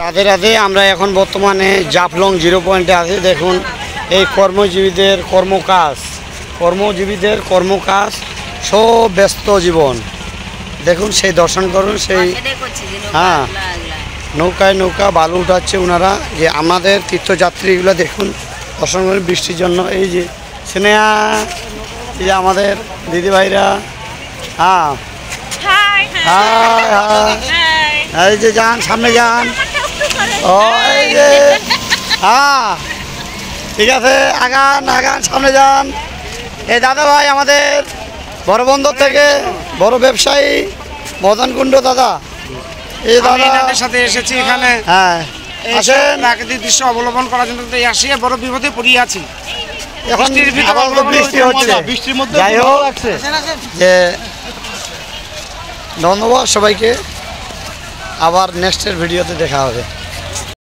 রাধে রাধে। আমরা এখন বর্তমানে জাফলং 0 পয়েন্টে আছি। দেখুন এই কর্মজীবীদের কর্মকাজ সব ব্যস্ত জীবন। দেখুন সেই দর্শন করুন, সেই হ্যাঁ নৌকা বালু উঠাচ্ছে ওনারা। যে আমাদের তীর্থযাত্রীগুলো দেখুন দর্শন করুন বৃষ্টির জন্য। এই যে স্নেহা, এই যে আমাদের দিদিভাইরা, হ্যাঁ এই যে যান সামনে যান। ও এই যে হ্যাঁ ঠিক আছে, আগান সামনে যান। এই দাদা ভাই আমাদের বড় বন্দর থেকে বড় ব্যবসায়ী মদন কুণ্ড দাদা। এই দাদা সাথে এসেছি এখানে, হ্যাঁ আসেন। প্রাকৃতিক দৃশ্য অবলম্বন করার জন্য আসি, বড় বিপদে পড়ে আছি। এখন বৃষ্টি হচ্ছে, বৃষ্টির মধ্যে যাই হোক যে ধন্যবাদ সবাইকে। আবার নেক্সটের ভিডিওতে দেখা হবে।